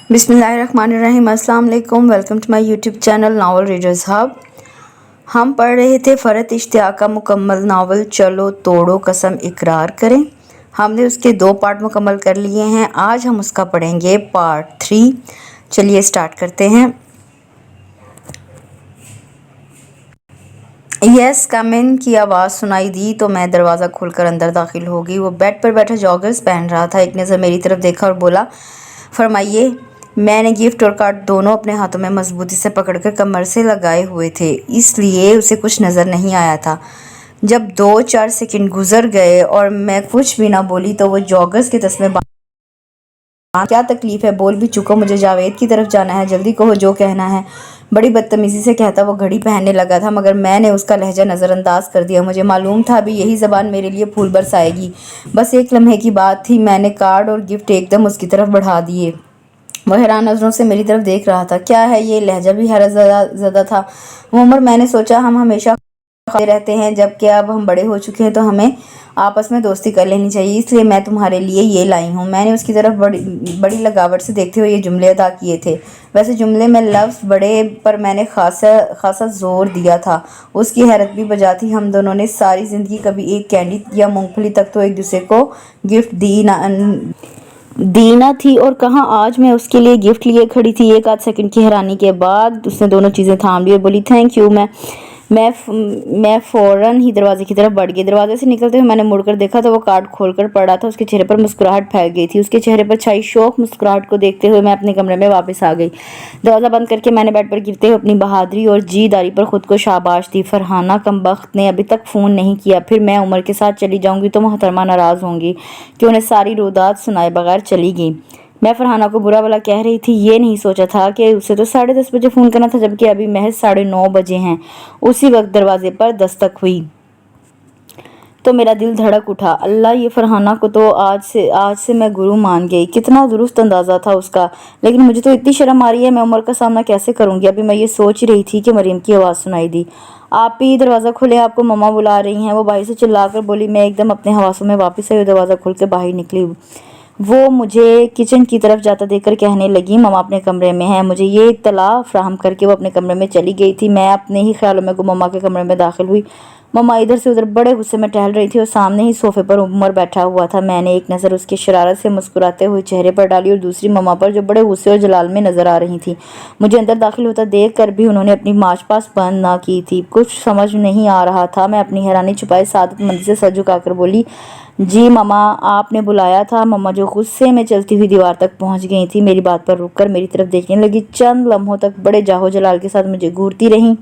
बिस्मिल्लाहिर्रहमानिर्रहीम। अस्सलाम वालेकुम। Welcome to my YouTube channel novel readers hub. हम पढ़ रहे थे फ़रत इश्तियाक का मुकम्मल नावल चलो तोड़ो कसम इकरार करें। हमने उसके 2 पार्ट मुकम्मल कर लिए हैं। आज हम उसका पढ़ेंगे पार्ट 3। चलिए स्टार्ट करते हैं। यस कम इन की आवाज़ सुनाई दी तो मैं दरवाज़ा खोलकर अंदर दाखिल हो गई। वो बेड पर बैठा जॉगर्स पहन रहा था। एक नज़र मेरी तरफ देखा और बोला, फरमाइए। मैंने गिफ्ट और कार्ड दोनों अपने हाथों में मजबूती से पकड़कर कमर से लगाए हुए थे, इसलिए उसे कुछ नज़र नहीं आया था। जब 2-4 सेकंड गुजर गए और मैं कुछ भी ना बोली तो वो जॉगर्स के तस्मे क्या तकलीफ़ है, बोल भी चुका, मुझे जावेद की तरफ जाना है, जल्दी कहो जो कहना है। बड़ी बदतमीज़ी से कहता वो घड़ी पहनने लगा था, मगर मैंने उसका लहजा नज़रअंदाज कर दिया। मुझे मालूम था अभी यही ज़बान मेरे लिए फूल बरसाएगी। बस एक लम्हे की बात थी। मैंने कार्ड और गिफ्ट एकदम उसकी तरफ बढ़ा दिए। वह हैरान नज़रों से मेरी तरफ देख रहा था। क्या है ये? लहजा भी हैरत ज़दा था। उमर, मैंने सोचा हम हमेशा खाते रहते हैं, जबकि अब हम बड़े हो चुके हैं तो हमें आपस में दोस्ती कर लेनी चाहिए, इसलिए मैं तुम्हारे लिए ये लाई हूँ। मैंने उसकी तरफ बड़ी लगावट से देखते हुए ये जुमले अदा किए थे। वैसे जुमले में लफ्ज़ बड़े, पर मैंने खासा ज़ोर दिया था। उसकी हैरत भी बजा थी। हम दोनों ने सारी ज़िंदगी कभी एक कैंडी या मूंगफली तक तो एक दूसरे को गिफ्ट दी ना थी, और कहाँ आज मैं उसके लिए गिफ्ट लिए खड़ी थी। 1 आध सेकंड की हैरानी के बाद उसने दोनों चीज़ें थाम ली और बोली, थैंक यू। मैं फ़ौरन ही दरवाजे की तरफ बढ़ गई। दरवाजे से निकलते हुए मैंने मुड़कर देखा तो वो कार्ड खोलकर पड़ा था। उसके चेहरे पर मुस्कुराहट फैल गई थी। उसके चेहरे पर छाई शौक मुस्कुराहट को देखते हुए मैं अपने कमरे में वापस आ गई। दरवाज़ा बंद करके मैंने बेड पर गिरते हुए अपनी बहादुरी और जीदारी पर खुद को शाबाश दी। फरहाना कमबख्त ने अभी तक फ़ोन नहीं किया। फिर मैं उमर के साथ चली जाऊँगी तो मोहतरमा नाराज़ होंगी कि उन्हें सारी रोदात सुनाए बगैर चली गई। मैं फरहाना को बुरा भला कह रही थी, ये नहीं सोचा था कि उसे तो 10:30 बजे फ़ोन करना था, जबकि अभी महज 9:30 बजे हैं। उसी वक्त दरवाजे पर दस्तक हुई तो मेरा दिल धड़क उठा। अल्लाह, ये फरहाना को तो आज से मैं गुरु मान गई। कितना दुरुस्त अंदाज़ा था उसका, लेकिन मुझे तो इतनी शर्म आ रही है, मैं उमर का सामना कैसे करूँगी। अभी मैं ये सोच रही थी कि मरीम की आवाज़ सुनाई दी, आप ही दरवाज़ा खोले, आपको मम्मा बुला रही हैं। वो बाहर से चिल्लाकर बोली। मैं एकदम अपने हवासों में वापस आई और दरवाज़ा खोल के बाहर निकली। वो मुझे किचन की तरफ जाता देखकर कहने लगी, मम्मा अपने कमरे में हैं। मुझे ये इत्तला फराहम करके वो अपने कमरे में चली गई थी। मैं अपने ही ख्यालों में मम्मा के कमरे में दाखिल हुई। मम्मा इधर से उधर बड़े गुस्से में टहल रही थी और सामने ही सोफे पर उमर बैठा हुआ था। मैंने एक नज़र उसके शरारत से मुस्कुराते हुए चेहरे पर डाली और दूसरी मम्मा पर, जो बड़े गुस्से और जलाल में नजर आ रही थी। मुझे अंदर दाखिल होता देख कर भी उन्होंने अपनी मार्च पास बंद ना की थी। कुछ समझ नहीं आ रहा था। मैं अपनी हैरानी छुपाए सादतमंदी से सर झुकाकर बोली, जी मम्मा, आपने बुलाया था। मम्मा जो गुस्से में चलती हुई दीवार तक पहुंच गई थी, मेरी बात पर रुककर मेरी तरफ देखने लगी। चंद लम्हों तक बड़े जाहो जलाल के साथ मुझे घूरती रहीं।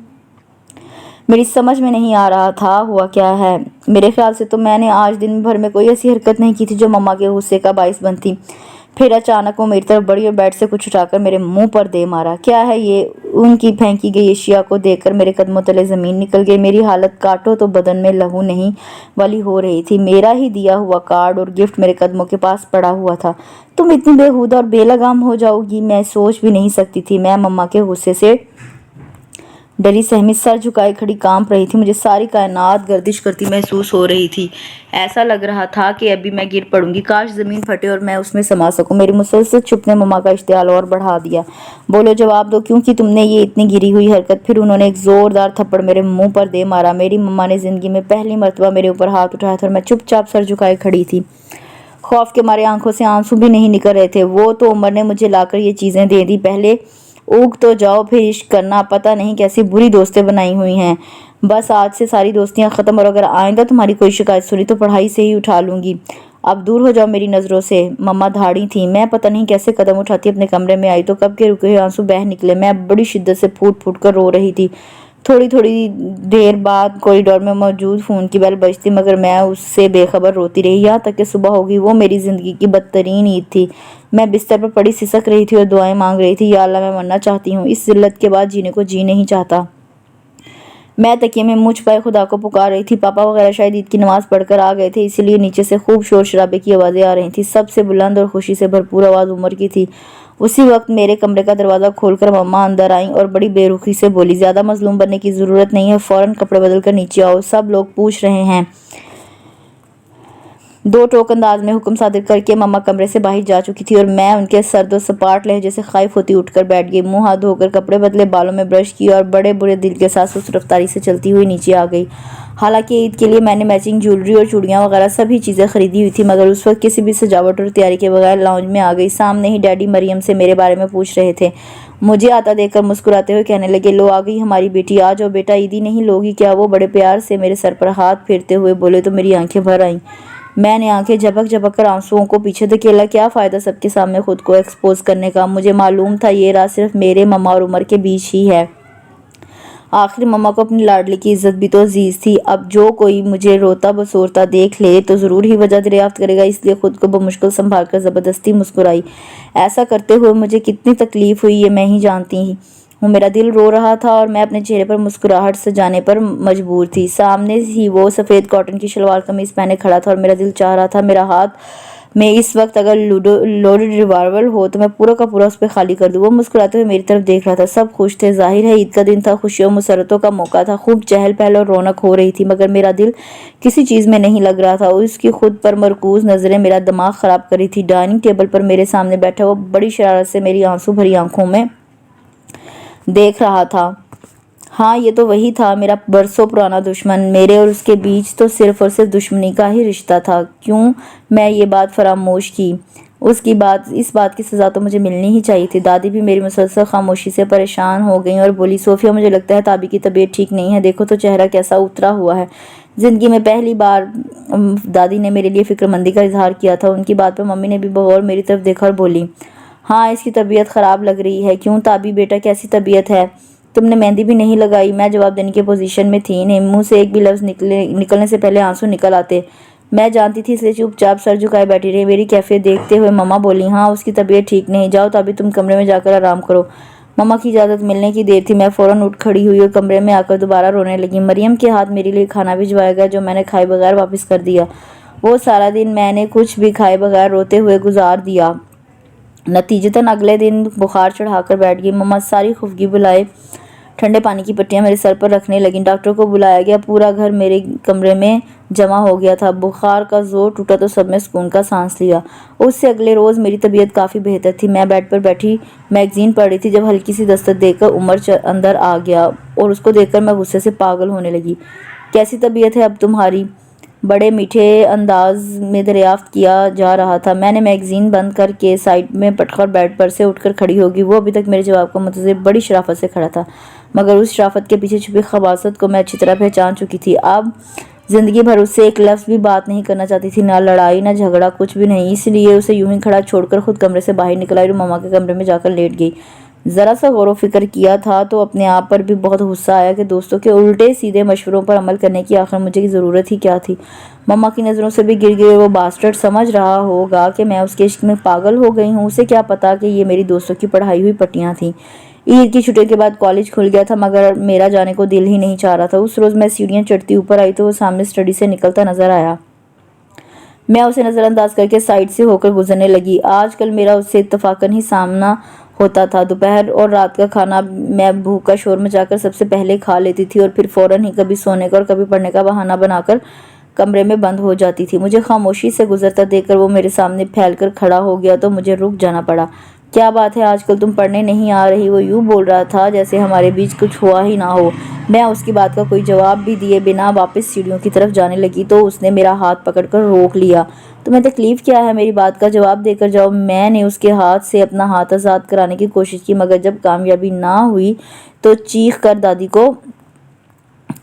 मेरी समझ में नहीं आ रहा था हुआ क्या है। मेरे ख्याल से तो मैंने आज दिन भर में कोई ऐसी हरकत नहीं की थी जो मम्मा के गुस्से का बाइस बनती। फिर अचानक वो मेरी तरफ बढ़ी और बेड से कुछ उठाकर मेरे मुंह पर दे मारा। क्या है ये? उनकी फेंकी गई अशिया को देखकर मेरे कदमों तले ज़मीन निकल गई। मेरी हालत काटो तो बदन में लहू नहीं वाली हो रही थी। मेरा ही दिया हुआ कार्ड और गिफ्ट मेरे कदमों के पास पड़ा हुआ था। तुम इतनी बेहुदा और बेलगाम हो जाओगी, मैं सोच भी नहीं सकती थी। मैं मम्मा के गुस्से से डरी सहमी सर झुकाए खड़ी कांप रही थी। मुझे सारी कायनात गर्दिश करती महसूस हो रही थी। ऐसा लग रहा था कि अभी मैं गिर पड़ूंगी। काश ज़मीन फटे और मैं उसमें समा सकूं। मेरी मुसलसल चुप ने मम्मा का इश्तियाल और बढ़ा दिया। बोलो, जवाब दो, क्योंकि तुमने ये इतनी गिरी हुई हरकत। फिर उन्होंने एक ज़ोरदार थप्पड़ मेरे मुंह पर दे मारा। मेरी मम्मा ने ज़िंदगी में पहली मरतबा मेरे ऊपर हाथ उठाया था और मैं चुपचाप सर झुकाए खड़ी थी। खौफ के मारे आंखों से आंसू भी नहीं निकल रहे थे। वो तो उमर ने मुझे लाकर ये चीज़ें दे दी। पहले उग तो जाओ, फिर इश्क करना। पता नहीं कैसी बुरी दोस्तें बनाई हुई हैं। बस आज से सारी दोस्तियां ख़त्म, और अगर आइंदा तुम्हारी कोई शिकायत सुनी तो पढ़ाई से ही उठा लूँगी। अब दूर हो जाओ मेरी नज़रों से। मम्मा धाड़ी थी। मैं पता नहीं कैसे कदम उठाती अपने कमरे में आई तो कब के रुके हुए आंसू बह निकले। मैं बड़ी शिद्दत से फूट फूट कर रो रही थी। थोड़ी थोड़ी देर बाद कॉरिडोर में मौजूद फ़ोन की बेल बजती, मगर मैं उससे बेखबर रोती रही यहाँ तक कि सुबह होगी। वो मेरी ज़िंदगी की बदतरीन ईद थी। मैं बिस्तर पर पड़ी सिसक रही थी और दुआएं मांग रही थी, या अल्लाह, मैं मरना चाहती हूँ। इस जिल्लत के बाद जीने को जी नहीं चाहता। मैं तकिए में मुँह छुपाए खुदा को पुकार रही थी। पापा वगैरह शायद ईद की नमाज़ पढ़कर आ गए थे, इसीलिए नीचे से खूब शोर शराबे की आवाज़ें आ रही थी। सबसे बुलंद और खुशी से भरपूर आवाज़ उमर की थी। उसी वक्त मेरे कमरे का दरवाज़ा खोलकर मम्मा अंदर आईं और बड़ी बेरुखी से बोली, ज़्यादा मजलूम बनने की ज़रूरत नहीं है, फ़ौरन कपड़े बदल कर नीचे आओ। सब लोग पूछ रहे हैं दो टोक अंदाज में हुक्म सादिर करके मम्मा कमरे से बाहर जा चुकी थी और मैं उनके सर्द व सपाट लहजे से खाइफ होती उठकर बैठ गई। मुंह हाथ धोकर कपड़े बदले, बालों में ब्रश किया और बड़े बुरे दिल के साथ उस रफ्तारी से चलती हुई नीचे आ गई। हालांकि ईद के लिए मैंने मैचिंग ज्वेलरी और चूड़ियाँ वगैरह सभी चीज़ें खरीदी हुई थी, मगर उस वक्त किसी भी सजावट और तैयारी के बगैर लाउंज में आ गई। सामने ही डैडी मरियम से मेरे बारे में पूछ रहे थे। मुझे आता देखकर मुस्कुराते हुए कहने लगे, लो आ गई हमारी बेटी, आ जाओ बेटा, ईदी नहीं लोगी क्या? वो बड़े प्यार से मेरे सर पर हाथ फेरते हुए बोले तो मेरी आंखें भर आईं। मैंने आंखें झपक झपक कर आंसुओं को पीछे धकेला। क्या फ़ायदा सबके सामने खुद को एक्सपोज करने का? मुझे मालूम था ये रात सिर्फ मेरे मम्मा और उमर के बीच ही है। आखिर मम्मा को अपनी लाडली की इज्जत भी तो अजीज थी। अब जो कोई मुझे रोता बसोरता देख ले तो ज़रूर ही वजह दरियाफ्त करेगा, इसलिए खुद को बमुश्किल संभाल कर ज़बरदस्ती मुस्कुराई। ऐसा करते हुए मुझे कितनी तकलीफ़ हुई ये मैं ही जानती हूँ। मेरा दिल रो रहा था और मैं अपने चेहरे पर मुस्कुराहट सजाने पर मजबूर थी। सामने ही वो सफ़ेद कॉटन की शलवार कमीज पहने खड़ा था और मेरा दिल चाह रहा था मेरा हाथ में इस वक्त अगर लोडेड रिवाल्वर हो तो मैं पूरा का पूरा उस पर खाली कर दूँ। वो मुस्कुराते हुए मेरी तरफ देख रहा था। सब खुश थे। जाहिर है ईद का दिन था, खुशियों मुसरतों का मौका था। खूब चहल पहल और रौनक हो रही थी, मगर मेरा दिल किसी चीज़ में नहीं लग रहा था। उसकी खुद पर मरकूज नज़रें मेरा दिमाग ख़राब कर रही थी। डाइनिंग टेबल पर मेरे सामने बैठा वो बड़ी शरारत से मेरी आंसू भरी आंखों में देख रहा था। हाँ, ये तो वही था, मेरा बरसों पुराना दुश्मन। मेरे और उसके बीच तो सिर्फ और सिर्फ दुश्मनी का ही रिश्ता था। क्यों मैं ये बात फरामोश की? उसकी बात इस बात की सज़ा तो मुझे मिलनी ही चाहिए थी। दादी भी मेरी मुसलसल खामोशी से परेशान हो गई और बोली, सोफिया मुझे लगता है ताबी की तबीयत ठीक नहीं है, देखो तो चेहरा कैसा उतरा हुआ है। ज़िंदगी में पहली बार दादी ने मेरे लिए फ़िक्रमंदी का इजहार किया था। उनकी बात पर मम्मी ने भी बगौर मेरी तरफ देखा और बोली, हाँ इसकी तबीयत ख़राब लग रही है। क्यों ताबी बेटा, कैसी तबीयत है? तुमने मेहंदी भी नहीं लगाई? मैं जवाब देने की पोजीशन में थी नहीं। मुंह से एक भी लफ्ज़ निकलने से पहले आंसू निकल आते। मैं जानती थी, इसलिए चुपचाप सर झुकाए बैठी रही। मेरी कैफियत देखते हुए मम्मा बोली, हाँ उसकी तबीयत ठीक नहीं, जाओ तो अभी तुम कमरे में जाकर आराम करो। मम्मा की इजाज़त मिलने की देर थी। मैं फ़ौरन उठ खड़ी हुई और कमरे में आकर दोबारा रोने लगी। मरियम के हाथ मेरे लिए खाना भिजवाया गया जो मैंने खाए बगैर वापस कर दिया। वो सारा दिन मैंने कुछ भी खाए बगैर रोते हुए गुजार दिया। नतीजतन अगले दिन बुखार चढ़ाकर बैठ गई। मम्मा सारी खुफगी बुलाए ठंडे पानी की पट्टियां मेरे सर पर रखने लगी। डॉक्टर को बुलाया गया। पूरा घर मेरे कमरे में जमा हो गया था। बुखार का जोर टूटा तो सब ने सुकून का सांस लिया। उससे अगले रोज़ मेरी तबीयत काफ़ी बेहतर थी। मैं बेड पर बैठी मैगजीन पढ़ रही थी जब हल्की सी दस्तक देकर उमर अंदर आ गया और उसको देखकर मैं गुस्से से पागल होने लगी। कैसी तबीयत है अब तुम्हारी? बड़े मीठे अंदाज में दरियाफ्त किया जा रहा था। मैंने मैगजीन बंद करके साइड में पटकर बेड पर से उठकर खड़ी होगी। वो अभी तक मेरे जवाब का मुंतज़िर बड़ी शराफत से खड़ा था, मगर उस शराफत के पीछे छुपी खबासत को मैं अच्छी तरह पहचान चुकी थी। अब ज़िंदगी भर उससे एक लफ्ज़ भी बात नहीं करना चाहती थी, ना लड़ाई ना झगड़ा, कुछ भी नहीं। इसलिए उसे यूं ही खड़ा छोड़कर खुद कमरे से बाहर निकल आई और मम्मा के कमरे में जाकर लेट गई। ज़रा सा गौर व फिक्र किया था तो अपने आप पर भी बहुत गुस्सा आया कि दोस्तों के उल्टे सीधे मशवरों पर अमल करने की आखिर मुझे की ज़रूरत ही क्या थी। मम्मा की नज़रों से भी गिर गए। वो बास्टर्ड समझ रहा होगा कि मैं उसके इश्क में पागल हो गई हूँ। उसे क्या पता कि ये मेरी दोस्तों की पढ़ाई हुई पट्टियाँ थीं। ईद की छुट्टियों के बाद कॉलेज खुल गया था, मगर मेरा जाने को दिल ही नहीं चाह रहा था। उस रोज़ मैं सीढ़ियाँ चढ़ती ऊपर आई तो वो सामने स्टडी से निकलता नजर आया। मैं उसे नज़रअंदाज करके साइड से होकर गुजरने लगी। आजकल मेरा उससे इत्तफाकन ही सामना होता था। दोपहर और रात का खाना मैं भूख का शोर मचाकर सबसे पहले खा लेती थी और फिर फ़ौरन ही कभी सोने का और कभी पढ़ने का बहाना बनाकर कमरे में बंद हो जाती थी। मुझे खामोशी से गुजरता देखकर वो मेरे सामने फैलकर खड़ा हो गया तो मुझे रुक जाना पड़ा। क्या बात है, आजकल तुम पढ़ने नहीं आ रही? वो यूँ बोल रहा था जैसे हमारे बीच कुछ हुआ ही ना हो। मैं उसकी बात का कोई जवाब भी दिए बिना वापस सीढ़ियों की तरफ जाने लगी तो उसने मेरा हाथ पकड़कर रोक लिया। तुम्हें तकलीफ़ क्या है? मेरी बात का जवाब देकर जाओ। मैंने उसके हाथ से अपना हाथ आज़ाद कराने की कोशिश की, मगर जब कामयाबी ना हुई तो चीख कर दादी को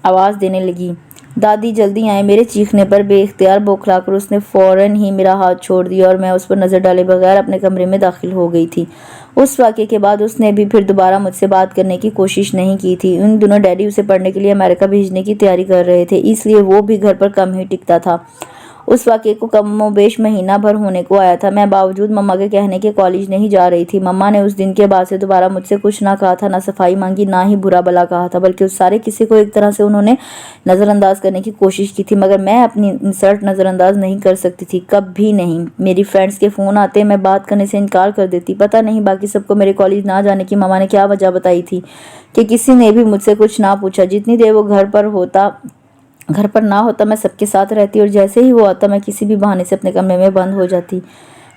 आवाज़ देने लगी। दादी जल्दी आए। मेरे चीखने पर बेइख्तियार बौखलाकर उसने फ़ौरन ही मेरा हाथ छोड़ दिया और मैं उस पर नज़र डाले बगैर अपने कमरे में दाखिल हो गई थी। उस वाक़े के बाद उसने भी फिर दोबारा मुझसे बात करने की कोशिश नहीं की थी। उन दिनों डैडी उसे पढ़ने के लिए अमेरिका भेजने की तैयारी कर रहे थे, इसलिए वो भी घर पर कम ही टिकता था। उस वाक़े को कमोबेश महीना भर होने को आया था। मैं बावजूद मम्मा के कहने के कॉलेज नहीं जा रही थी। मम्मा ने उस दिन के बाद से दोबारा मुझसे कुछ ना कहा था, ना सफाई मांगी, ना ही बुरा भला कहा था, बल्कि उस सारे किस्से को एक तरह से उन्होंने नज़रअंदाज करने की कोशिश की थी, मगर मैं अपनी इंसल्ट नज़रअंदाज नहीं कर सकती थी, कभी नहीं। मेरी फ्रेंड्स के फ़ोन आते, मैं बात करने से इनकार कर देती। पता नहीं बाकी सबको मेरे कॉलेज ना जाने की मम्मा ने क्या वजह बताई थी कि किसी ने भी मुझसे कुछ ना पूछा। जितनी देर वो घर पर होता घर पर ना होता मैं सबके साथ रहती और जैसे ही वो आता मैं किसी भी बहाने से अपने कमरे में बंद हो जाती।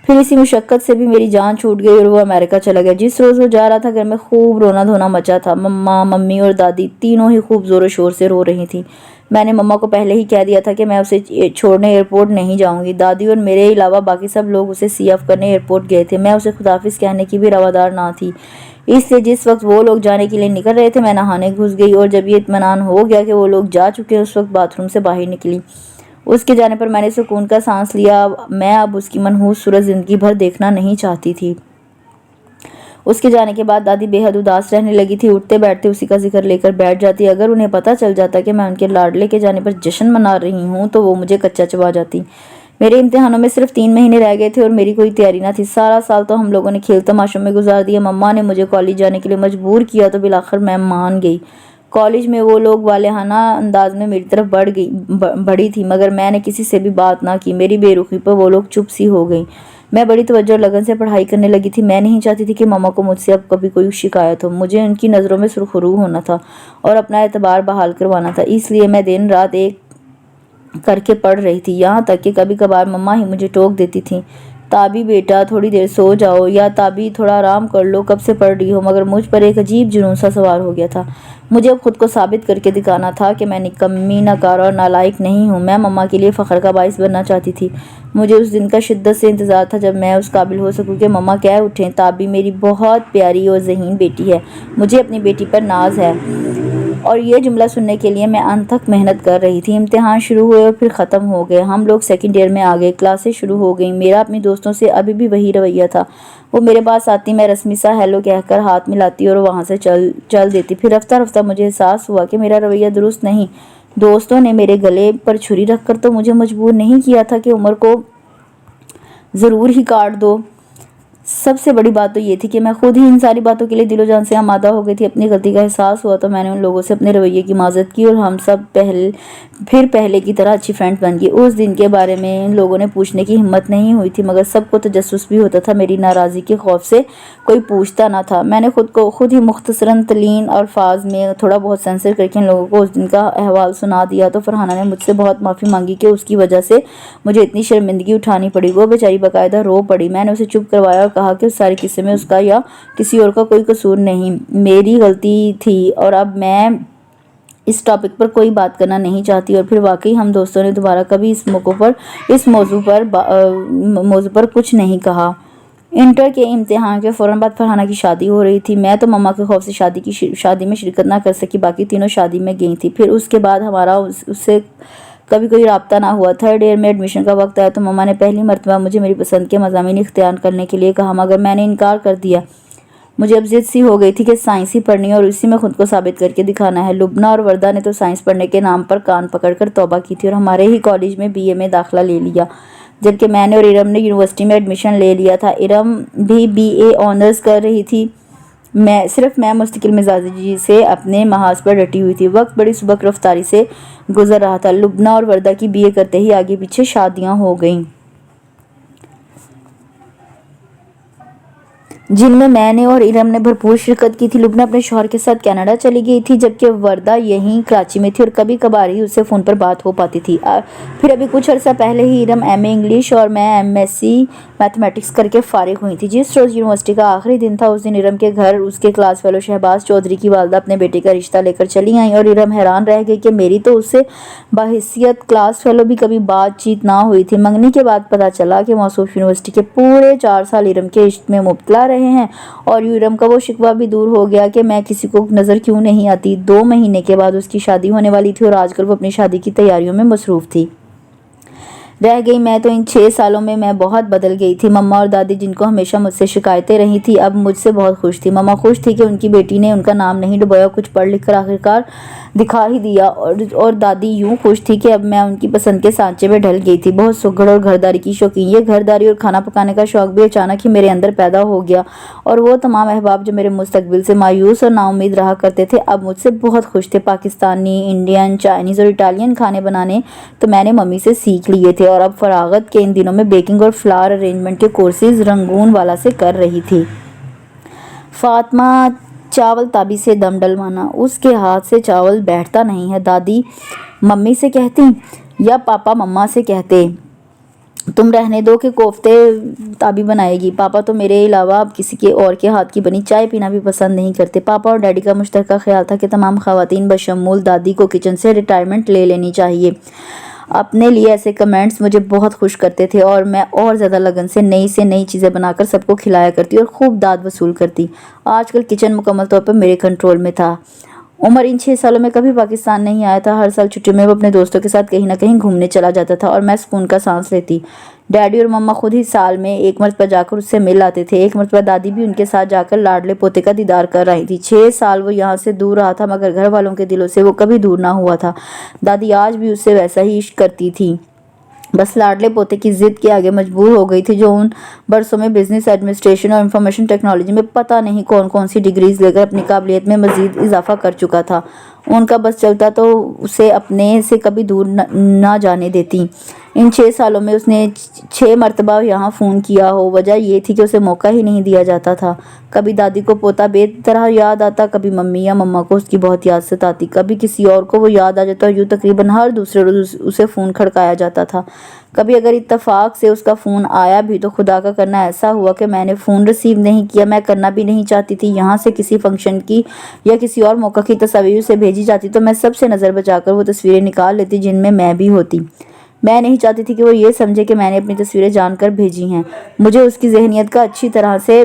फिर इसी मुशक्कत से भी मेरी जान छूट गई और वो अमेरिका चला गया। जिस रोज़ वो जा रहा था घर में खूब रोना धोना मचा था। मम्मा, मम्मी और दादी तीनों ही खूब ज़ोरों शोर से रो रही थी। मैंने मम्मा को पहले ही कह दिया था कि मैं उसे छोड़ने एयरपोर्ट नहीं जाऊंगी। दादी और मेरे अलावा बाकी सब लोग उसे सी ऑफ करने एयरपोर्ट गए थे। मैं उसे खुदाफिज कहने की भी रवादार ना थी। इसलिए जिस वक्त वो लोग जाने के लिए निकल रहे थे मैं नहाने घुस गई और जब ये इत्मीनान हो गया कि वो लोग जा चुके हैं उस वक्त बाथरूम से बाहर निकली। उसके जाने पर मैंने सुकून का सांस लिया। मैं अब उसकी मनहूस सूरत ज़िंदगी भर देखना नहीं चाहती थी। उसके जाने के बाद दादी बेहद उदास रहने लगी थी। उठते बैठते उसी का जिक्र लेकर बैठ जाती। अगर उन्हें पता चल जाता कि मैं उनके लाडले के जाने पर जश्न मना रही हूँ तो वो मुझे कच्चा चबा जाती। मेरे इम्तिहानों में सिर्फ 3 महीने रह गए थे और मेरी कोई तैयारी ना थी। सारा साल तो हम लोगों ने खेल तमाशों में गुजार दिया। मम्मा ने मुझे कॉलेज जाने के लिए मजबूर किया तो बिलाखिर मैं मान गई। कॉलेज में वो लोग वालेहाना अंदाज में मेरी तरफ बढ़ी थी मगर मैंने किसी से भी बात ना की। मेरी बेरुखी पर वो लोग चुप सी हो गई। मैं बड़ी तवज्जो और लगन से पढ़ाई करने लगी थी। मैं नहीं चाहती थी कि मम्मा को मुझसे अब कभी कोई शिकायत हो। मुझे उनकी नज़रों में सुरखरू होना था और अपना एतबार बहाल करवाना था। इसलिए मैं दिन रात एक करके पढ़ रही थी। यहाँ तक कि कभी कभार मम्मा ही मुझे टोक देती थी, ताबी बेटा थोड़ी देर सो जाओ, या ताबी थोड़ा आराम कर लो, कब से पढ़ रही हो। मगर मुझ पर एक अजीब जुनून सा सवार हो गया था। मुझे अब खुद को साबित करके दिखाना था कि मैं निकम्मी, नकारा और नालायक नहीं हूँ। मैं मम्मा के लिए फ़ख्र का बाइस बनना चाहती थी। मुझे उस दिन का शिद्दत से इंतज़ार था जब मैं उस काबिल हो सकूँ कि मम्मा कह उठें, ताबी मेरी बहुत प्यारी और ज़हीन बेटी है, मुझे अपनी बेटी पर नाज है। और ये जुमला सुनने के लिए मैं अनथक मेहनत कर रही थी। इम्तिहान शुरू हुए और फिर ख़त्म हो गए। हम लोग सेकंड ईयर में आ गए। क्लासें शुरू हो गई। मेरा अपनी दोस्तों से अभी भी वही रवैया था। वो मेरे पास आती, मैं रस्मी सा हेलो कहकर हाथ मिलाती और वहाँ से चल देती। फिर रफ्ता रफ्ता मुझे एहसास हुआ कि मेरा रवैया दुरुस्त नहीं। दोस्तों ने मेरे गले पर छुरी रखकर तो मुझे मजबूर नहीं किया था कि उम्र को ज़रूर ही काट दो। सबसे बड़ी बात तो ये थी कि मैं खुद ही इन सारी बातों के लिए दिलो जान से आमादा हो गई थी। अपनी गलती का एहसास हुआ तो मैंने उन लोगों से अपने रवैये की माजरत की और हम सब पहले की तरह अच्छी फ्रेंड बन गई। उस दिन के बारे में इन लोगों ने पूछने की हिम्मत नहीं हुई थी मगर सबको तजस्सुस भी होता था। मेरी नाराज़गी के खौफ से कोई पूछता ना था। मैंने खुद ही मुख्तसरन तलीन अल्फाज में थोड़ा बहुत सेंसर करके इन लोगों को उस दिन का अहवाल सुना दिया तो फरहाना ने मुझसे बहुत माफ़ी मांगी कि उसकी वजह से मुझे इतनी शर्मिंदगी उठानी पड़ी। वो बेचारी बाकायदा रो पड़ी। मैंने उसे चुप करवाया और कहा कि उस सारे किस्से में उसका या किसी और का कोई कसूर नहीं, मेरी गलती थी और अब मैं इस टॉपिक पर कोई बात करना नहीं चाहती। और फिर वाकई हम दोस्तों ने दोबारा कभी इस मौजू पर कुछ नहीं कहा। इंटर के इम्तिहान के फ़ौरन बाद फरहाना की शादी हो रही थी। मैं तो मम्मा के खौफ से शादी में शिरकत ना कर सकी। बाकी तीनों शादी में गई थी। फिर उसके बाद हमारा उससे कभी कोई राब्ता ना हुआ। थर्ड ईयर में एडमिशन का वक्त आया तो मम्मा ने पहली मरतबा मुझे मेरी पसंद के मज़ामीन इख्तियार करने के लिए कहा मगर मैंने इनकार कर दिया। मुझे अब जिद सी हो गई थी कि साइंस ही पढ़नी है और इसी में खुद को साबित करके दिखाना है। लुबना और वर्दा ने तो साइंस पढ़ने के नाम पर कान पकड़कर तौबा की थी और हमारे ही कॉलेज में बीए में दाखिला ले लिया, जबकि मैंने और इरम ने यूनिवर्सिटी में एडमिशन ले लिया था। इरम भी बीए ऑनर्स कर रही थी। मैं मुस्तकिल मिजाजी से अपने महाज पर डटी हुई थी। वक्त बड़ी सुबक रफ्तारी से गुजर रहा था। लुबना और वर्दा की बीए करते ही आगे पीछे शादियां हो गईं, जिनमें मैंने और इरम ने भरपूर शिरकत की थी। लुबना अपने शौहर के साथ कनाडा चली गई थी जबकि वर्दा यहीं कराची में थी और कभी कभार ही उससे फ़ोन पर बात हो पाती थी। फिर अभी कुछ अर्सा पहले ही इरम एमए इंग्लिश और मैं एमएससी मैथमेटिक्स करके फ़ारिग हुई थी। जिस रोज़ यूनिवर्सिटी का आखिरी दिन था उस दिन इरम के घर उसके क्लास फेलो शहबाज चौधरी की वालदा अपने बेटे का रिश्ता लेकर चली आई और इरम हैरान रह गई कि मेरी तो उससे बाहिसियत क्लास फेलो भी कभी बातचीत ना हुई थी। मंगनी के बाद पता चला कि मौसूफ यूनिवर्सिटी के पूरे 4 साल इरम के इश्क में मुब्तला रहे हैं और इरम का वो शिकवा भी दूर हो गया कि मैं किसी को नज़र क्यों नहीं आती। 2 महीने के बाद उसकी शादी होने वाली थी और आजकल वो अपनी शादी की तैयारियों में मसरूफ़ थी। रह गई मैं तो इन 6 सालों में मैं बहुत बदल गई थी। मम्मा और दादी जिनको हमेशा मुझसे शिकायतें रही थी अब मुझसे बहुत खुश थी। मम्मा खुश थी कि उनकी बेटी ने उनका नाम नहीं डुबोया, कुछ पढ़ लिख कर आखिरकार दिखा ही दिया। और दादी यूँ खुश थी कि अब मैं उनकी पसंद के सांचे में ढल गई थी। बहुत सुघड़ और घरदारी की शौकीन। ये घरदारी और खाना पकाने का शौक भी अचानक ही मेरे अंदर पैदा हो गया और वो तमाम अहबाब जो मेरे मुस्तकबिल से मायूस और नाउम्मीद रहा करते थे अब मुझसे बहुत खुश थे। पाकिस्तानी, इंडियन, चाइनीज़ और इटालियन खाने बनाने तो मैंने मम्मी से सीख लिए थे और अब फरागत के इन दिनों में बेकिंग और फ्लावर अरेंजमेंट के कोर्सेज रंगून वाला से कर रही थी। फातिमा चावल ताबी से दम डलवाना, उसके हाथ से चावल बैठता नहीं है। दादी मम्मी से कहती या पापा मम्मा से कहते, तुम रहने दो कि कोफ्ते ताबी बनाएगी। पापा तो मेरे अलावा अब किसी के और के हाथ की बनी चाय पीना भी पसंद नहीं करते। पापा और डैडी का मुश्तरका ख्याल था कि तमाम ख़वातीन बशमूल दादी को किचन से रिटायरमेंट ले लेनी चाहिए। अपने लिए ऐसे कमेंट्स मुझे बहुत खुश करते थे और मैं और ज़्यादा लगन से नई चीज़ें बनाकर सबको खिलाया करती और खूब दाद वसूल करती। आजकल किचन मुकम्मल तौर पर मेरे कंट्रोल में था। उमर इन 6 सालों में कभी पाकिस्तान नहीं आया था। हर साल छुट्टी में वो अपने दोस्तों के साथ कहीं ना कहीं घूमने चला जाता था और मैं सुकून का सांस लेती। डैडी और मम्मा खुद ही साल में एक मरतबा जाकर उससे मिल आते थे। एक मरतबा दादी भी उनके साथ जाकर लाडले पोते का दीदार कर रही थी। 6 साल वो यहाँ से दूर रहा था मगर घर वालों के दिलों से वो कभी दूर ना हुआ था। दादी आज भी उससे वैसा ही इश्क करती थी, बस लाडले पोते की जिद के आगे मजबूर हो गई थी, जो उन बरसों में बिजनेस एडमिनिस्ट्रेशन और इंफॉर्मेशन टेक्नोलॉजी में पता नहीं कौन कौन सी डिग्रीज लेकर अपनी काबिलियत में मजीद इजाफा कर चुका था। उनका बस चलता तो उसे अपने से कभी दूर ना जाने देती। इन 6 सालों में उसने 6 मरतबा यहाँ फ़ोन किया हो। वजह ये थी कि उसे मौका ही नहीं दिया जाता था। कभी दादी को पोता बेतरह याद आता, कभी मम्मी या मम्मा को उसकी बहुत याद सताती, कभी किसी और को वो याद आ जाता और यूँ तकरीबन हर दूसरे रोज़ उसे फ़ोन खड़काया जाता था। कभी अगर इत्तफाक से उसका फ़ोन आया भी तो खुदा का करना ऐसा हुआ कि मैंने फ़ोन रिसीव नहीं किया। मैं करना भी नहीं चाहती थी। यहाँ से किसी फंक्शन की या किसी और मौका की तस्वीर उसे भेजी जाती तो मैं सबसे नज़र बचाकर वो तस्वीरें निकाल लेती जिनमें मैं भी होती। मैं नहीं चाहती थी कि वो ये समझे कि मैंने अपनी तस्वीरें जानकर भेजी हैं। मुझे उसकी जहनियत का अच्छी तरह से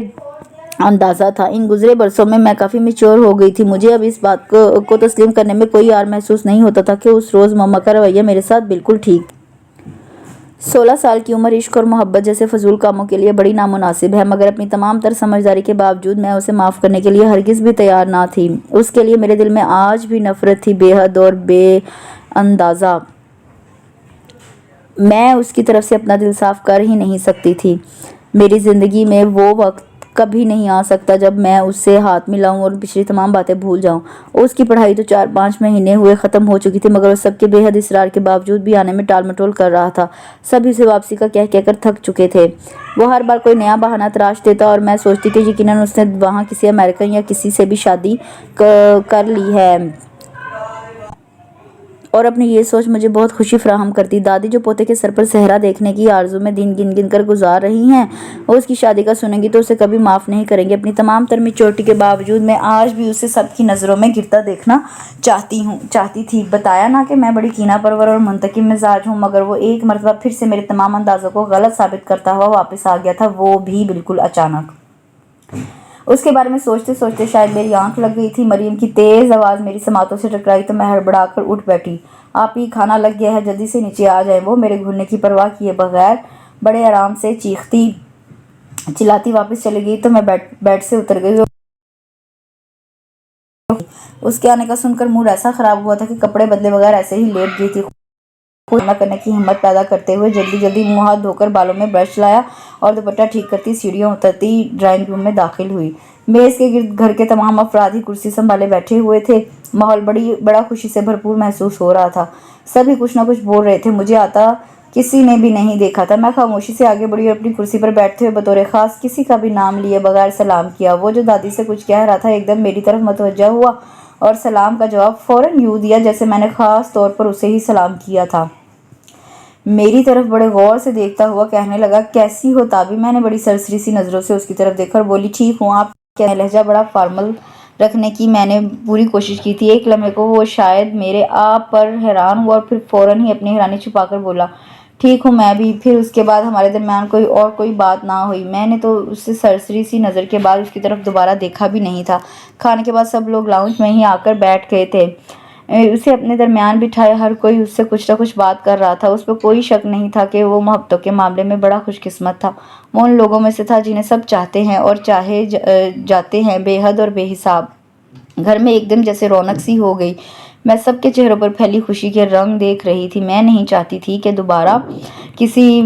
अंदाज़ा था। इन गुज़रे बरसों में मैं काफ़ी मैच्योर हो गई थी। मुझे अब इस बात को तस्लीम करने में कोई यार महसूस नहीं होता था कि उस रोज़ मम्मा का रवैया मेरे साथ बिल्कुल ठीक। 16 साल की उम्र इश्क और मोहब्बत जैसे फजूल कामों के लिए बड़ी नामुनासिब है, मगर अपनी तमाम तर समझदारी के बावजूद मैं उसे माफ़ करने के लिए हरगिज़ भी तैयार ना थी। उसके लिए मेरे दिल में आज भी नफ़रत थी, बेहद और बेअंदाज़ा। मैं उसकी तरफ से अपना दिल साफ़ कर ही नहीं सकती थी। मेरी ज़िंदगी में वो वक्त कभी नहीं आ सकता जब मैं उससे हाथ मिलाऊं और पिछली तमाम बातें भूल जाऊं। उसकी पढ़ाई तो 4-5 महीने हुए ख़त्म हो चुकी थी, मगर उस सबके बेहद इसरार के बावजूद भी आने में टाल मटोल कर रहा था। सभी उसे वापसी का कह कहकर थक चुके थे। वो हर बार कोई नया बहाना तराश देता और मैं सोचती कि यकीनन उसने वहाँ किसी अमेरिकन या किसी से भी शादी कर ली है, और अपनी ये सोच मुझे बहुत खुशी फराहम करती। दादी जो पोते के सर पर सेहरा देखने की आरज़ू में दिन गिन गिन कर गुजार रही हैं, वो उसकी शादी का सुनेंगी तो उसे कभी माफ़ नहीं करेंगे। अपनी तमाम तर मैच्योरिटी के बावजूद मैं आज भी उसे सबकी नज़रों में गिरता देखना चाहती थी। बताया ना कि मैं बड़ी कीना परवर और मुंतकिम मिजाज हूँ, मगर वो एक मरतबा फिर से मेरे तमाम अंदाज़ों को गलत साबित करता हुआ वापस आ गया था, वो भी बिल्कुल अचानक। उसके बारे में सोचते सोचते शायद मेरी आंख लग गई थी। मरियम की तेज़ आवाज़ मेरी समातों से टकराई तो मैं हड़बड़ाकर उठ बैठी। आप ही खाना लग गया है, जल्दी से नीचे आ जाए। वो मेरे घूरने की परवाह किए बगैर बड़े आराम से चीखती चिल्लाती वापस चली गई तो मैं बेड से उतर गई। उसके आने का सुनकर मूड ऐसा ख़राब हुआ था कि कपड़े बदले बगैर ऐसे ही लेट गई थी। खुद जमा करने की हिम्मत पैदा करते हुए जल्दी मुंह हाथ धोकर बालों में ब्रश लाया और दुपट्टा ठीक करती सीढ़ियों उतरती ड्राइंग रूम में दाखिल हुई। मेज़ के गिर्द घर के तमाम अफराद ही कुर्सी संभाले बैठे हुए थे। माहौल बड़ा खुशी से भरपूर महसूस हो रहा था। सभी कुछ ना कुछ बोल रहे थे। मुझे आता किसी ने भी नहीं देखा था। मैं खामोशी से आगे बढ़ी और अपनी कुर्सी पर बैठते हुए बतौर ख़ास किसी का भी नाम लिए बगैर सलाम किया। वो जो दादी से कुछ कह रहा था एकदम मेरी तरफ मतवज्जा हुआ और सलाम का जवाब फ़ौरन यूँ दिया जैसे मैंने ख़ास तौर पर उसे ही सलाम किया था। मेरी तरफ बड़े गौर से देखता हुआ कहने लगा, कैसी हो ताबी? मैंने बड़ी सरसरी सी नज़रों से उसकी तरफ देखा और बोली, ठीक हूँ। आप क्या? लहजा बड़ा फॉर्मल रखने की मैंने पूरी कोशिश की थी। एक लम्हे को वो शायद मेरे आप पर हैरान हुआ और फिर फ़ौरन ही अपनी हैरानी छुपाकर बोला, ठीक हूँ मैं भी। फिर उसके बाद हमारे दरमियान कोई बात ना हुई। मैंने तो उससे सरसरी सी नज़र के बाद उसकी तरफ दोबारा देखा भी नहीं था। खाने के बाद सब लोग लाउंज में ही आकर बैठ गए थे। उसे अपने दरमियान बिठाए हर कोई उससे कुछ ना कुछ बात कर रहा था। उस पर कोई शक नहीं था कि वो मोहब्बतों के मामले में बड़ा खुशकिस्मत था। वो उन लोगों में से था जिन्हें सब चाहते हैं और चाहे जाते हैं बेहद और बेहिसाब। घर में एकदम जैसे रौनक सी हो गई। मैं सबके चेहरों पर फैली खुशी के रंग देख रही थी। मैं नहीं चाहती थी कि दोबारा किसी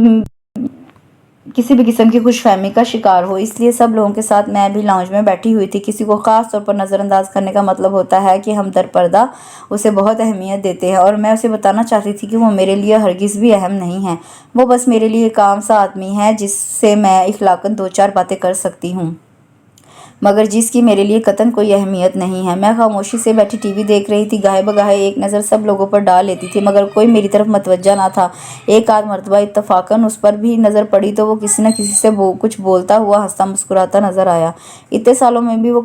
भी किस्म की खुशफहमी का शिकार हो, इसलिए सब लोगों के साथ मैं भी लाउंज में बैठी हुई थी। किसी को ख़ास तौर पर नज़रअंदाज करने का मतलब होता है कि हम दरपर्दा उसे बहुत अहमियत देते हैं, और मैं उसे बताना चाहती थी कि वो मेरे लिए हरगिज़ भी अहम नहीं है। वो बस मेरे लिए एक आम सा आदमी है जिससे मैं इखलाकन 2-4 बातें कर सकती हूँ। मगर जिसकी मेरे लिए कतन कोई अहमियत नहीं है। मैं खामोशी से बैठी टीवी देख रही थी, गाहे बगाहे एक नज़र सब लोगों पर डाल लेती थी, मगर कोई मेरी तरफ मतवज्जा ना था। एक आध मरतबा इत्तफाकन उस पर भी नज़र पड़ी तो वो किसी न किसी से कुछ बोलता हुआ हंसता मुस्कुराता नजर आया। इतने सालों में भी वो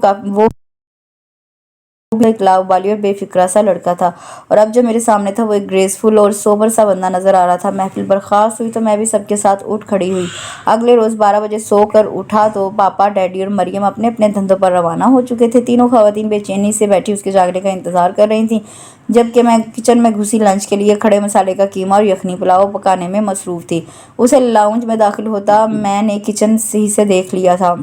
एक लाउबाली और बेफिक्रा सा लड़का था, और अब जो मेरे सामने था वो एक ग्रेसफुल और सोबर सा बंदा नजर आ रहा था। महफिल बर्खास्त हुई तो मैं भी सबके साथ उठ खड़ी हुई। अगले रोज 12 बजे सोकर उठा तो पापा, डैडी और मरियम अपने अपने धंधों पर रवाना हो चुके थे। तीनों खवातीन बेचैनी से बैठी उसके जागने का इंतजार कर रही थी, जबकि मैं किचन में घुसी लंच के लिए खड़े मसाले का कीमा और यखनी पुलाव पकाने में मसरूफ थी। उसे लाउंज में दाखिल होता मैंने किचन से देख लिया था।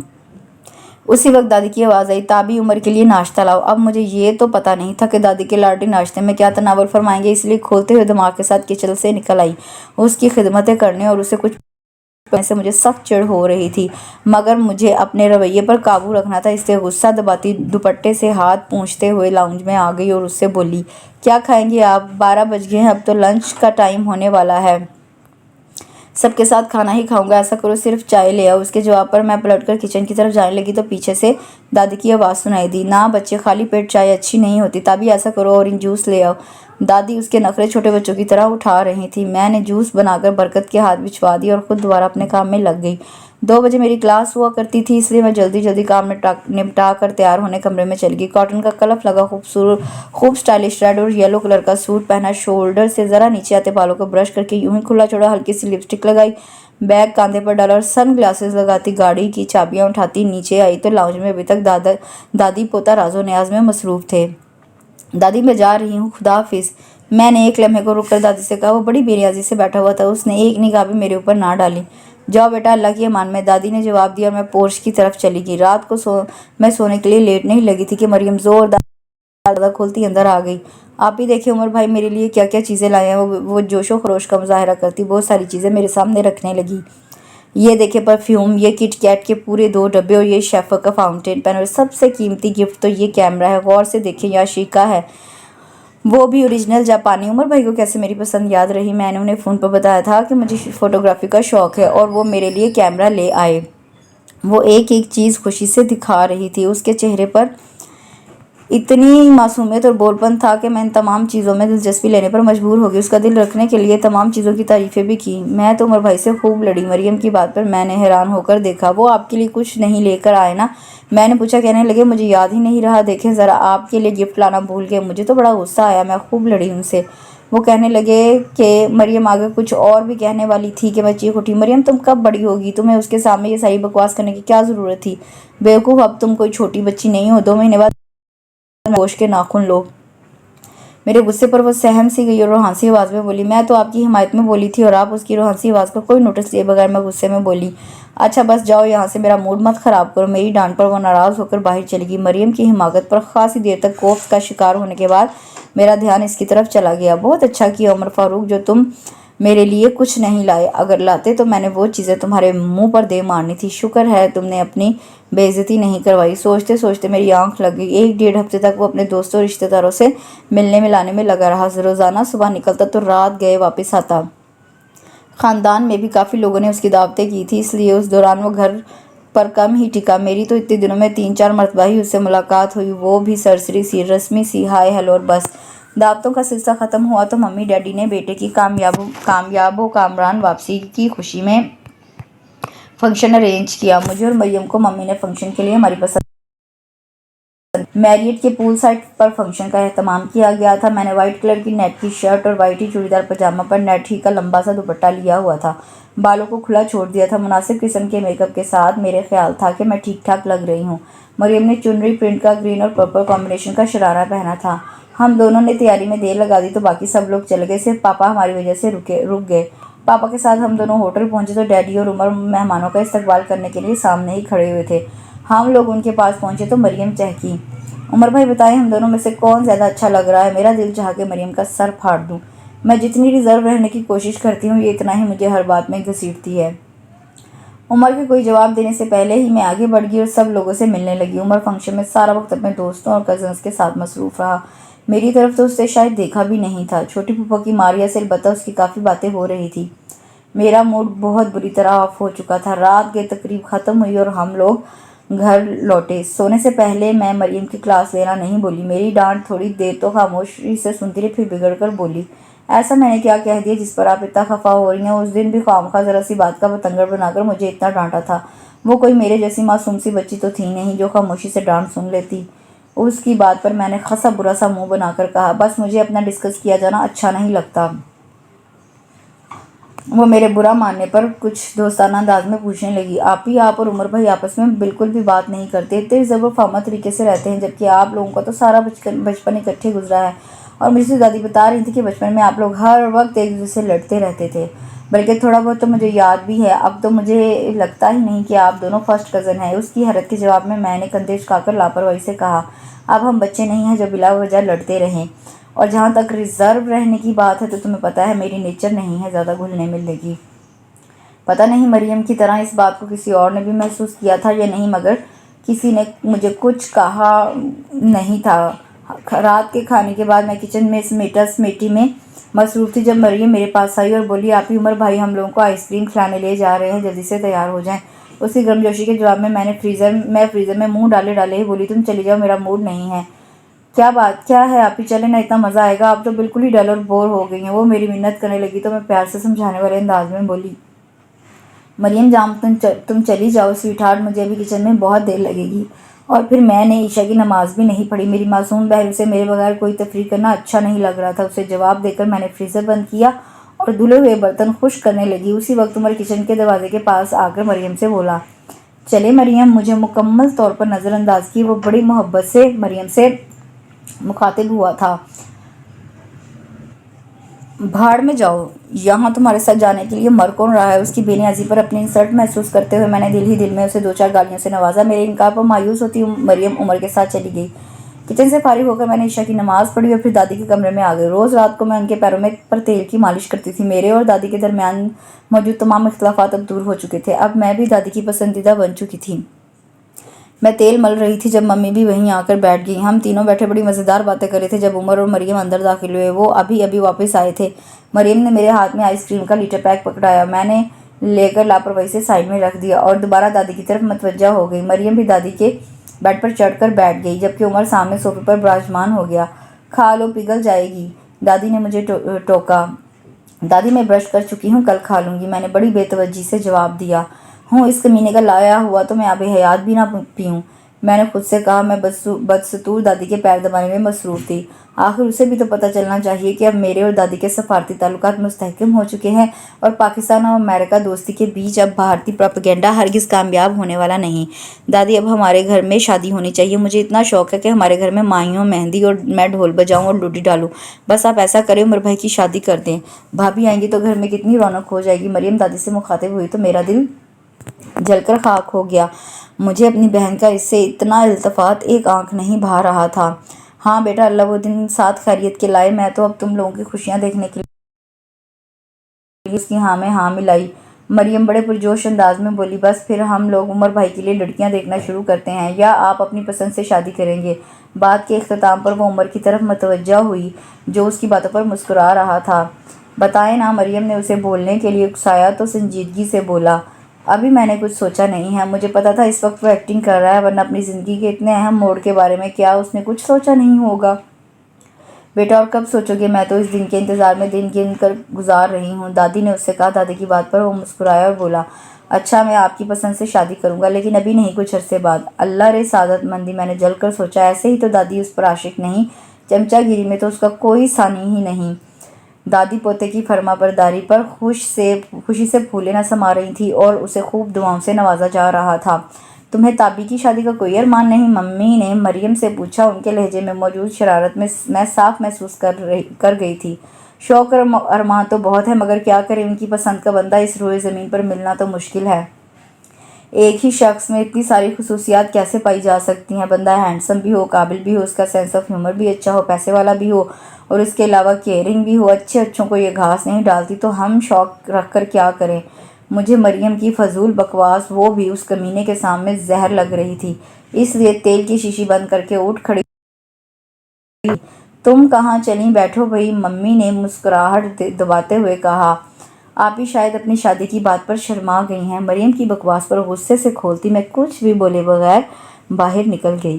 उसी वक्त दादी की आवाज़ आई, ताबी उमर के लिए नाश्ता लाओ। अब मुझे ये तो पता नहीं था कि दादी के लाडली नाश्ते में क्या तनावल फरमाएंगे, इसलिए खोलते हुए दिमाग के साथ किचन से निकल आई उसकी खिदमतें करने, और उसे कुछ से मुझे सख्त चिढ़ हो रही थी, मगर मुझे अपने रवैये पर काबू रखना था। इसलिए गुस्सा दबाती दुपट्टे से हाथ पोंछते हुए लाउंज में आ गई और उससे बोली, क्या खाएंगे आप? 12 बज गए हैं, अब तो लंच का टाइम होने वाला है। सबके साथ खाना ही खाऊंगा, ऐसा करो सिर्फ चाय ले आओ। उसके जवाब पर मैं पलटकर किचन की तरफ जाने लगी तो पीछे से दादी की आवाज़ सुनाई दी, ना बच्चे, खाली पेट चाय अच्छी नहीं होती। ताबी ऐसा करो ऑरेंज जूस ले आओ। दादी उसके नखरे छोटे बच्चों की तरह उठा रही थी। मैंने जूस बनाकर बरकत के हाथ भिजवा दी और खुद दोबारा अपने काम में लग गई। 2 बजे मेरी क्लास हुआ करती थी, इसलिए मैं जल्दी जल्दी काम निपटा कर तैयार होने कमरे में चली गई। कॉटन का कलफ लगा खूब स्टाइलिश रेड और येलो कलर का सूट पहना, शोल्डर से ज़रा नीचे आते बालों को ब्रश करके यूं ही खुला छोड़ा, हल्की सी लिपस्टिक लगाई, बैग कांधे पर डाला और सन ग्लासेस लगाती गाड़ी की चाबियां उठाती नीचे आई तो लाउंज में अभी तक दादी पोता राजो न्याज में मसरूफ थे। दादी, मैं जा रही हूँ, खुदा हाफिज। मैंने एक लम्हे को रुककर दादी से कहा। वो बड़ी बेनियाजी से बैठा हुआ था, उसने एक निगाह भी मेरे ऊपर ना डाली। जाओ बेटा, अल्लाह की अमान में, दादी ने जवाब दिया और मैं पोर्च की तरफ चली गई। रात को मैं सोने के लिए लेट नहीं लगी थी कि मरियम जोरदार दरवाज़ा खोलती अंदर आ गई। आप ही देखिए उमर भाई मेरे लिए क्या क्या चीज़ें लाए हैं। वो जोशो खरोश का मुजाहरा करती बहुत सारी चीज़ें मेरे सामने रखने लगी। ये देखे परफ्यूम, ये किट कैट के पूरे 2 डब्बे, और ये शेफर का फाउंटेन पेन, और सबसे कीमती गिफ्ट तो ये कैमरा है। गौर से देखें, याशिका है, वो भी ओरिजिनल जापानी। उमर भाई को कैसे मेरी पसंद याद रही। मैंने उन्हें फ़ोन पर बताया था कि मुझे फ़ोटोग्राफी का शौक़ है और वो मेरे लिए कैमरा ले आए। वो एक एक चीज़ खुशी से दिखा रही थी। उसके चेहरे पर इतनी मासूमियत और बोलपन था कि मैं इन तमाम चीज़ों में दिलचस्पी लेने पर मजबूर हो गई। उसका दिल रखने के लिए तमाम चीज़ों की तारीफ़ें भी की। मैं तो उमर भाई से खूब लड़ी। मरियम की बात पर मैंने हैरान होकर देखा। वो आपके लिए कुछ नहीं लेकर आए ना? मैंने पूछा। कहने लगे, मुझे याद ही नहीं रहा, देखें ज़रा, आपके लिए गिफ्ट लाना भूल गए। मुझे तो बड़ा गुस्सा आया, मैं खूब लड़ी उनसे। वो कहने लगे कि मरियम आगे कुछ और भी कहने वाली थी कि मैं चीख उठी, मरियम तुम कब बड़ी होगी? तुम्हें उसके सामने ये सारी बकवास करने की क्या ज़रूरत थी? बेवकूफ़, अब तुम कोई छोटी बच्ची नहीं हो। 2 महीने बाद गोश्त के नाखून लो। मेरे गुस्से पर वो सहम सी गई और रोहानसी आवाज़ में बोली, मैं तो आपकी हिमायत में बोली थी और आप उसकी रोहानसी आवाज़ का कोई नोटिस लिए बगैर मैं गुस्से में बोली, अच्छा बस जाओ यहाँ से, मेरा मूड मत ख़राब करो। मेरी डांट पर वो नाराज़ होकर बाहर चली गई। मरियम की हिमाकत पर खासी देर तक कोफ्त का शिकार होने के बाद मेरा ध्यान इसकी तरफ चला गया। बहुत अच्छा किया उमर फारूक, जो तुम मेरे लिए कुछ नहीं लाए। अगर लाते तो मैंने वो चीज़ें तुम्हारे मुंह पर दे मारनी थी। शुक्र है तुमने अपनी बेइज्जती नहीं करवाई। सोचते सोचते मेरी आंख लग गई। 1-1.5 हफ्ते तक वो अपने दोस्तों और रिश्तेदारों से मिलने मिलाने में लगा रहा। रोज़ाना सुबह निकलता तो रात गए वापस आता। ख़ानदान में भी काफ़ी लोगों ने उसकी दावतें की थी, इसलिए उस दौरान वो घर पर कम ही टिका। मेरी तो इतने दिनों में 3-4 मरतबा ही उससे मुलाकात हुई, वो भी सरसरी सी, रस्मी सी, हाय हेलो और बस। दावतों का सिलसिला ख़त्म हुआ तो मम्मी डैडी ने बेटे की कामयाब कामरान वापसी की खुशी में फंक्शन अरेंज किया। मुझे और मरियम को मम्मी ने फंक्शन के लिए हमारी पसंद मैरियट के पूल साइड पर फंक्शन का एहतमाम किया गया था। मैंने वाइट कलर की नेट की शर्ट और वाइट ही चूड़ीदार पजामा पर नेट ही का लंबा सा दुपट्टा लिया हुआ था। बालों को खुला छोड़ दिया था। मुनासिब किस्म के मेकअप के साथ मेरे ख्याल था कि मैं ठीक ठाक लग रही हूँ। मरियम ने चुनरी प्रिंट का ग्रीन और पर्पल कॉम्बिनेशन का शरारा पहना था। हम दोनों ने तैयारी में देर लगा दी तो बाकी सब लोग चले गए, सिर्फ पापा हमारी वजह से रुक गए। पापा के साथ हम दोनों होटल पहुंचे तो डैडी और उमर मेहमानों का इस्तकबाल करने के लिए सामने ही खड़े हुए थे। हम लोग उनके पास पहुंचे तो मरियम चहकी, उमर भाई बताएं हम दोनों में से कौन ज़्यादा अच्छा लग रहा है? मेरा दिल चाह के मरियम का सर फाड़ दूं। मैं जितनी रिजर्व रहने की कोशिश करती हूँ, ये इतना ही मुझे हर बात में घसीटती है। उमर के कोई जवाब देने से पहले ही मैं आगे बढ़ गई और सब लोगों से मिलने लगी। उमर फंक्शन में सारा वक्त अपने दोस्तों और कजन्स के साथ मसरूफ़ रहा। मेरी तरफ तो उससे शायद देखा भी नहीं था। छोटी फूफा की मारिया से अलबत्ता उसकी काफ़ी बातें हो रही थी। मेरा मूड बहुत बुरी तरह ऑफ हो चुका था। रात के तकरीब ख़त्म हुई और हम लोग घर लौटे। सोने से पहले मैं मरियम की क्लास लेना नहीं बोली। मेरी डांट थोड़ी देर तो खामोशी से सुनती रही, फिर बिगड़ कर बोली, ऐसा मैंने क्या कह दिया जिस पर आप इतना खफा हो रही हैं? उस दिन भी खामखा जरा सी बात का बतंगड़ बनाकर मुझे इतना डांटा था। वो कोई मेरे जैसी मासूम सी बच्ची तो थी नहीं जो खामोशी से डांट सुन लेती। उसकी बात पर मैंने खसा बुरा सा मुंह बनाकर कहा, बस मुझे अपना डिस्कस किया जाना अच्छा नहीं लगता। वो मेरे बुरा मानने पर कुछ दोस्ताना अंदाज में पूछने लगी, आप और उमर भाई आपस में बिल्कुल भी बात नहीं करते, इतने ज़बरफामा तरीके से रहते हैं, जबकि आप लोगों का तो सारा बचपन इकट्ठे गुजरा है। और मुझे दादी बता रही थी कि बचपन में आप लोग हर वक्त एक दूसरे से लड़ते रहते थे, बल्कि थोड़ा बहुत तो मुझे याद भी है। अब तो मुझे लगता ही नहीं कि आप दोनों फर्स्ट कज़न हैं। उसकी हैरत के जवाब में मैंने कंधे झुकाकर लापरवाही से कहा, अब हम बच्चे नहीं हैं जो बिला वजह लड़ते रहें। और जहाँ तक रिजर्व रहने की बात है तो तुम्हें पता है मेरी नेचर नहीं है ज़्यादा घुलने मिलने की। पता नहीं मरियम की तरह इस बात को किसी और ने भी महसूस किया था या नहीं, मगर किसी ने मुझे कुछ कहा नहीं था। रात के खाने के बाद मैं किचन में समेटा समेटी में मसरूफ़ थी जब मरियम मेरे पास आई और बोली, आप ही उमर भाई हम लोगों को आइसक्रीम खिलाने ले जा रहे हैं, जल्दी से तैयार हो जाएं। उसकी गर्मजोशी के जवाब में मैं फ्रीज़र में मुंह डाले डाले ही बोली, तुम चली जाओ, मेरा मूड नहीं है। क्या है आप ही चले ना, इतना मज़ा आएगा। आप तो बिल्कुल ही डल और बोर हो गई हैं। वो मेरी मिन्नत करने लगी तो मैं प्यार से समझाने वाले अंदाज में बोली, मरियम जाम तुम चली जाओ स्वीटहार्ट, मुझे अभी किचन में बहुत देर लगेगी। और फिर मैंने ईशा की नमाज़ भी नहीं पढ़ी। मेरी मासूम बहन से मेरे बगैर कोई तफरीक करना अच्छा नहीं लग रहा था। उसे जवाब देकर मैंने फ्रीज़र बंद किया और धुले हुए बर्तन खुश करने लगी। उसी वक्त उमर किचन के दरवाजे के पास आकर मरियम से बोला, चले मरियम। मुझे मुकम्मल तौर पर नज़रअंदाज की वो बड़ी मोहब्बत से मरियम से मुखातिब हुआ था, भाड़ में जाओ, यहाँ तुम्हारे साथ जाने के लिए मर कौन रहा है? उसकी बेनियाजी पर अपनी इंसल्ट महसूस करते हुए मैंने दिल ही दिल में उसे दो चार गालियों से नवाजा। मेरे इनकार पर मायूस होती मरियम उमर के साथ चली गई। किचन से फारिग होकर मैंने ईशा की नमाज़ पढ़ी और फिर दादी के कमरे में आ गई। रोज़ रात को मैं उनके पैरों में पर तेल की मालिश करती थी। मेरे और दादी के दरमियान मौजूद तमाम इख्तलाफात अब दूर हो चुके थे। अब मैं भी दादी की पसंदीदा बन चुकी थी। मैं तेल मल रही थी जब मम्मी भी वहीं आकर बैठ गई। हम तीनों बैठे बड़ी मज़ेदार बातें कर रहे थे जब उमर और मरियम अंदर दाखिल हुए। वो अभी अभी वापस आए थे। मरियम ने मेरे हाथ में आइसक्रीम का लीटर पैक पकड़ाया। मैंने लेकर लापरवाही से साइड में रख दिया और दोबारा दादी की तरफ मतवज्जा हो गई। मरियम भी दादी के बेड पर चढ़कर बैठ गई जबकि उमर सामने सोफे पर विराजमान हो गया। खा लो, पिघल जाएगी, दादी ने मुझे टोका। दादी मैं ब्रश कर चुकी हूँ, कल खा लूँगी, मैंने बड़ी बेतवज्जी से जवाब दिया। हूँ इस कमीने का लाया हुआ तो मैं अभी हयात भी ना पीऊँ, मैंने खुद से कहा। मैं बदस्तूर दादी के पैर दबाने में मसरूफ़ थी। आखिर उसे भी तो पता चलना चाहिए कि अब मेरे और दादी के सफारती ताल्लुकात मुस्तहकम हो चुके हैं और पाकिस्तान और अमेरिका दोस्ती के बीच अब भारतीय प्रोपेगेंडा हरगिज़ कामयाब होने वाला नहीं। दादी अब हमारे घर में शादी होनी चाहिए। मुझे इतना शौक है कि हमारे घर में माइयों मेहंदी और मैं ढोल बजाऊँ और लूटी डालूँ। बस आप ऐसा करें, उमर भाई की शादी कर दें। भाभी आएंगी तो घर में कितनी रौनक हो जाएगी। मरियम दादी से मुखातिब हुई तो मेरा दिल जलकर खाक हो गया। मुझे अपनी बहन का इससे इतना इल्तफ़ात एक आंख नहीं भा रहा था। हाँ बेटा, अल्लाह वो दिन साथ खैरियत के लाए। मैं तो अब तुम लोगों की खुशियाँ देखने के लिए उसकी हाँ में हाँ मिलाई। मरियम बड़े पुरजोश अंदाज में बोली, बस फिर हम लोग उमर भाई के लिए लड़कियां देखना शुरू करते हैं या आप अपनी पसंद से शादी करेंगे? बात के इख्तिताम पर वो उमर की तरफ मतवज्जा हुई जो उसकी बातों पर मुस्कुरा रहा था। बताएं ना, मरियम ने उसे बोलने के लिए उकसाया तो संजीदगी से बोला, अभी मैंने कुछ सोचा नहीं है। मुझे पता था इस वक्त वो एक्टिंग कर रहा है, वरना अपनी ज़िंदगी के इतने अहम मोड़ के बारे में क्या उसने कुछ सोचा नहीं होगा। बेटा और कब सोचोगे? मैं तो इस दिन के इंतज़ार में दिन गिन कर गुजार रही हूँ, दादी ने उससे कहा। दादी की बात पर वो मुस्कुराया और बोला, अच्छा मैं आपकी पसंद से शादी करूँगा, लेकिन अभी नहीं, कुछ अरसे बाद। अल्लाह रे सादतमंदी, मैंने जल कर सोचा। ऐसे ही तो दादी उस पर आशिक नहीं, चमचागिरी में तो उसका कोई सानी ही नहीं। दादी पोते की फरमाबरदारी पर खुशी से फूले न समा रही थी और उसे खूब दुआओं से नवाजा जा रहा था। तुम्हें ताबी की शादी का कोई अरमान नहीं? मम्मी ने मरियम से पूछा। उनके लहजे में मौजूद शरारत में मैं साफ महसूस कर गई थी। शौक और अरमान तो बहुत है, मगर क्या करें, उनकी पसंद का बंदा इस रोए ज़मीन पर मिलना तो मुश्किल है। एक ही शख्स में इतनी सारी खुसूसियात कैसे पाई जा सकती हैं? बंदा हैंडसम भी हो, काबिल भी हो, उसका सेंस ऑफ ह्यूमर भी अच्छा हो, पैसे वाला भी हो और इसके अलावा केयरिंग भी हो। अच्छों को ये घास नहीं डालती, तो हम शौक रख कर क्या करें? मुझे मरियम की फजूल बकवास, वो भी उस कमीने के सामने जहर लग रही थी। इसलिए तेल की शीशी बंद करके उठ खड़ी। तुम कहाँ चली? बैठो भाई, मम्मी ने मुस्कुराहट दबाते हुए कहा। آپ بھی شاید اپنی شادی کی بات پر شرما گئی ہیں۔ مریم کی بکواس پر غصے سے کھولتی میں کچھ بھی بولے بغیر باہر نکل گئی۔